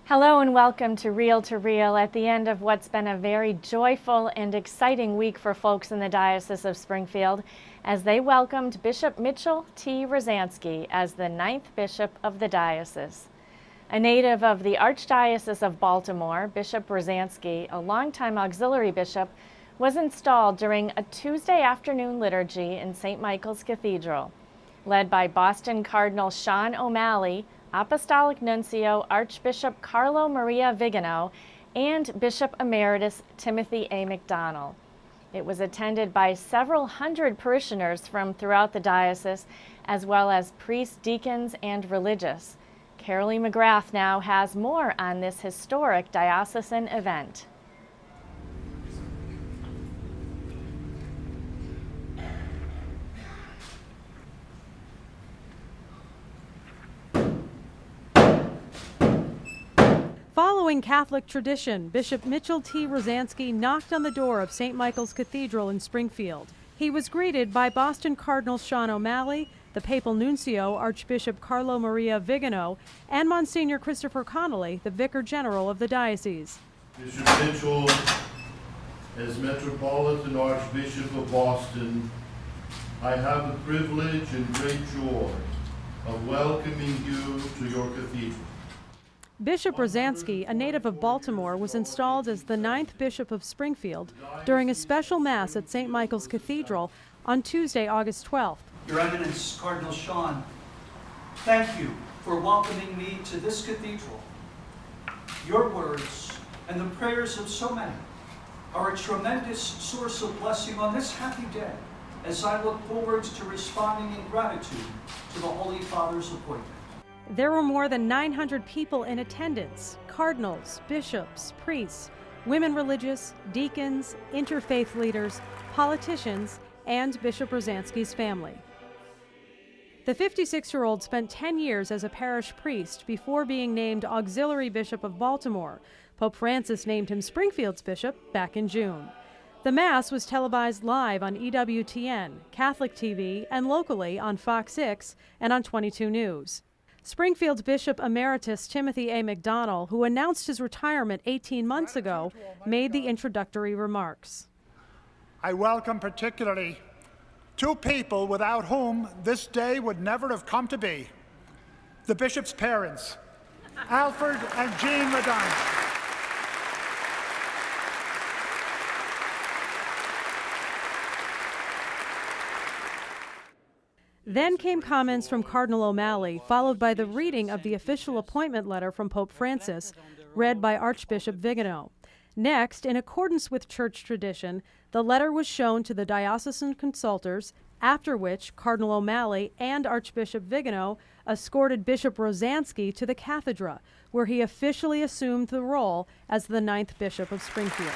Hello and welcome to Real at the end of what's been a very joyful and exciting week for folks in the Diocese of Springfield as they welcomed Bishop Mitchell T. Rozanski as the 9th Bishop of the Diocese. A native of the Archdiocese of Baltimore, Bishop Rozanski, a longtime auxiliary bishop, was installed during a Tuesday afternoon liturgy in St. Michael's Cathedral. Led by Boston Cardinal Sean O'Malley, Apostolic Nuncio Archbishop Carlo Maria Vigano, and Bishop Emeritus Timothy A. McDonald. It was attended by several hundred parishioners from throughout the diocese, as well as priests, deacons, and religious. Carolee McGrath now has more on this historic diocesan event. Following Catholic tradition, Bishop Mitchell T. Rozanski knocked on the door of St. Michael's Cathedral in Springfield. He was greeted by Boston Cardinal Sean O'Malley, the Papal Nuncio Archbishop Carlo Maria Vigano, and Monsignor Christopher Connolly, the Vicar General of the diocese. Bishop Mitchell, as Metropolitan Archbishop of Boston, I have the privilege and great joy of welcoming you to your cathedral. Bishop Rozanski, a native of Baltimore, was installed as the 9th Bishop of Springfield during a special Mass at St. Michael's Cathedral on Tuesday, August 12th. Your Eminence, Cardinal Sean, thank you for welcoming me to this cathedral. Your words and the prayers of so many are a tremendous source of blessing on this happy day as I look forward to responding in gratitude to the Holy Father's appointment. There were more than 900 people in attendance: cardinals, bishops, priests, women religious, deacons, interfaith leaders, politicians, and Bishop Rozanski's family. The 56-year-old spent 10 years as a parish priest before being named Auxiliary Bishop of Baltimore. Pope Francis named him Springfield's bishop back in June. The Mass was televised live on EWTN, Catholic TV, and locally on Fox 6 and on 22 News. Springfield's Bishop Emeritus Timothy A. McDonald, who announced his retirement 18 months ago, made the introductory remarks. I welcome particularly two people without whom this day would never have come to be: the bishop's parents, Alfred and Jean Ladon. Then came comments from Cardinal O'Malley, followed by the reading of the official appointment letter from Pope Francis, read by Archbishop Vigano. Next, in accordance with church tradition, the letter was shown to the diocesan consultors, after which Cardinal O'Malley and Archbishop Vigano escorted Bishop Rozanski to the cathedra, where he officially assumed the role as the 9th Bishop of Springfield.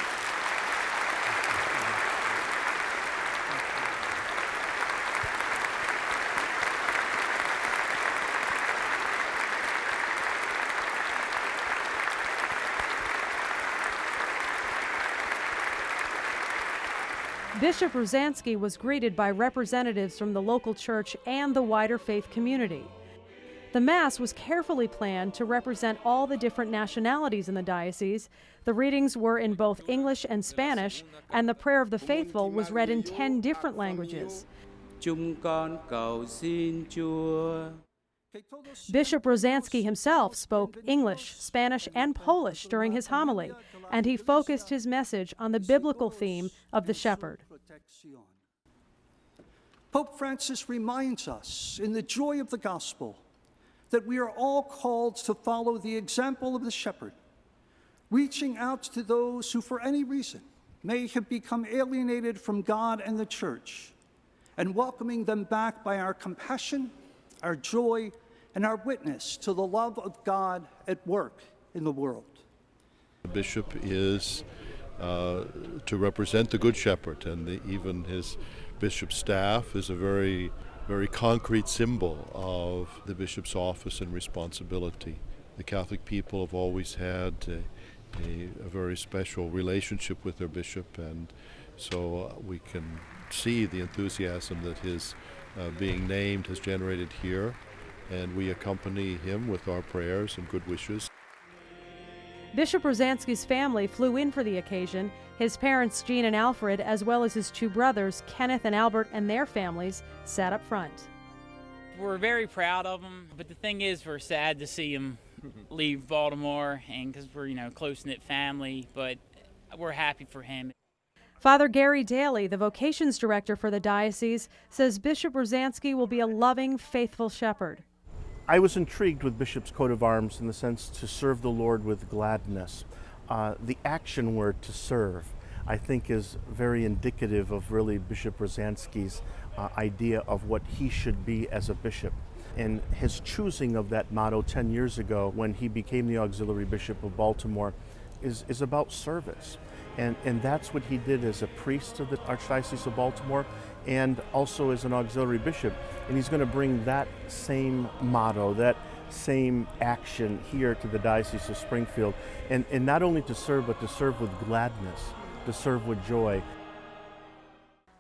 Bishop Rozanski was greeted by representatives from the local church and the wider faith community. The Mass was carefully planned to represent all the different nationalities in the diocese. The readings were in both English and Spanish, and the prayer of the faithful was read in 10 different languages. Bishop Rozanski himself spoke English, Spanish, and Polish during his homily, and he focused his message on the biblical theme of the shepherd. Pope Francis reminds us in the joy of the gospel that we are all called to follow the example of the shepherd, reaching out to those who for any reason may have become alienated from God and the church, and welcoming them back by our compassion, our joy, and our witness to the love of God at work in the world. The bishop is to represent the Good Shepherd, and even his bishop staff is a very, very concrete symbol of the bishop's office and responsibility. The Catholic people have always had a very special relationship with their bishop, and so we can see the enthusiasm that his being named has generated here, and we accompany him with our prayers and good wishes. Bishop Rozanski's family flew in for the occasion. His parents, Jean and Alfred, as well as his two brothers, Kenneth and Albert, and their families, sat up front. We're very proud of him, but the thing is, we're sad to see him leave Baltimore, and because we're, close-knit family, but we're happy for him. Father Gary Daly, the vocations director for the diocese, says Bishop Rozanski will be a loving, faithful shepherd. I was intrigued with Bishop's coat of arms in the sense to serve the Lord with gladness. The action word to serve, I think, is very indicative of really Bishop Rozanski's idea of what he should be as a bishop. And his choosing of that motto 10 years ago when he became the auxiliary bishop of Baltimore is about service. And that's what he did as a priest of the Archdiocese of Baltimore and also as an auxiliary bishop. And he's going to bring that same motto, that same action here to the Diocese of Springfield. And not only to serve, but to serve with gladness, to serve with joy.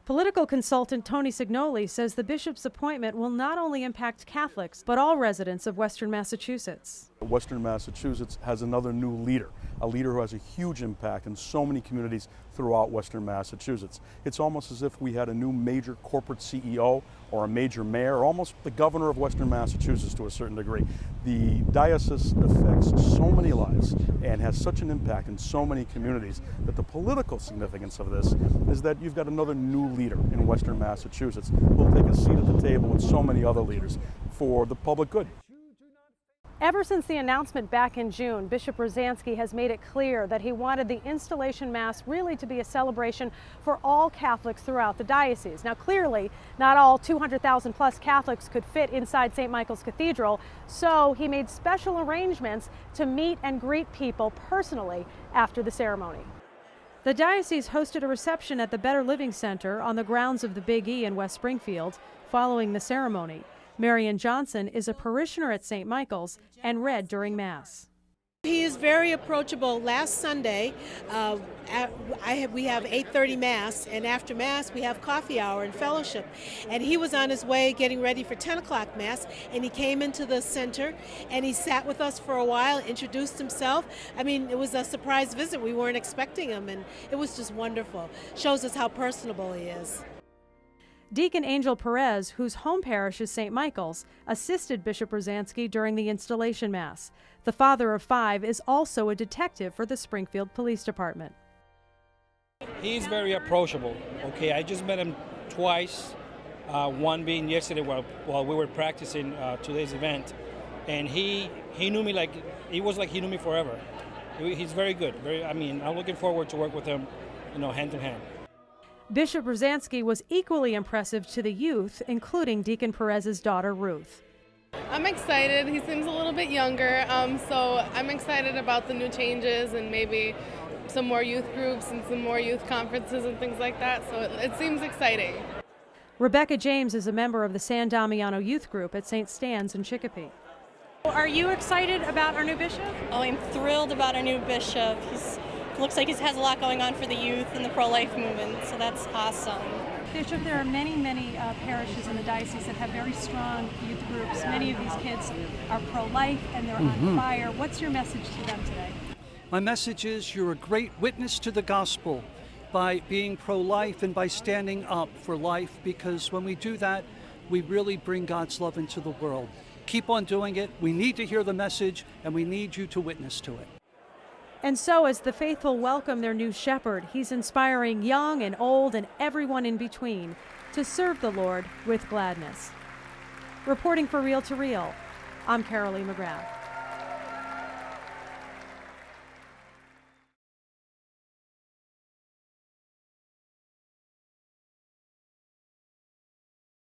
Political consultant Tony Signoli says the bishop's appointment will not only impact Catholics, but all residents of Western Massachusetts. Western Massachusetts has another new leader, a leader who has a huge impact in so many communities throughout Western Massachusetts. It's almost as if we had a new major corporate CEO or a major mayor, or almost the governor of Western Massachusetts to a certain degree. The diocese affects so many lives and has such an impact in so many communities that the political significance of this is that you've got another new leader in Western Massachusetts who will take a seat at the table with so many other leaders for the public good. Ever since the announcement back in June, Bishop Rozanski has made it clear that he wanted the installation Mass really to be a celebration for all Catholics throughout the diocese. Now, clearly, not all 200,000 plus Catholics could fit inside St. Michael's Cathedral, so he made special arrangements to meet and greet people personally after the ceremony. The diocese hosted a reception at the Better Living Center on the grounds of the Big E in West Springfield following the ceremony. Marian Johnson is a parishioner at St. Michael's and read during Mass. He is very approachable. Last Sunday, we have 8:30 Mass, and after Mass we have coffee hour and fellowship. And he was on his way getting ready for 10 o'clock Mass, and he came into the center, and he sat with us for a while, introduced himself. I mean, it was a surprise visit. We weren't expecting him, and it was just wonderful. Shows us how personable he is. Deacon Angel Perez, whose home parish is St. Michael's, assisted Bishop Rozanski during the installation Mass. The father of 5 is also a detective for the Springfield Police Department. He's very approachable. Okay, I just met him twice, one being yesterday while we were practicing today's event, and he knew me like he knew me forever. He's very good. I'm looking forward to work with him, hand to hand. Bishop Rozanski was equally impressive to the youth, including Deacon Perez's daughter, Ruth. I'm excited. He seems a little bit younger, so I'm excited about the new changes and maybe some more youth groups and some more youth conferences and things like that, so it seems exciting. Rebecca James is a member of the San Damiano Youth Group at St. Stan's in Chicopee. Are you excited about our new bishop? Oh, I'm thrilled about our new bishop. Looks like he has a lot going on for the youth and the pro-life movement, so that's awesome. Bishop, there are many parishes in the diocese that have very strong youth groups. Many of these kids are pro-life and they're on fire. What's your message to them today? My message is you're a great witness to the gospel by being pro-life and by standing up for life, because when we do that, we really bring God's love into the world. Keep on doing it. We need to hear the message, and we need you to witness to it. And so as the faithful welcome their new shepherd, he's inspiring young and old and everyone in between to serve the Lord with gladness. Reporting for Reel to Reel, I'm Carolee McGrath.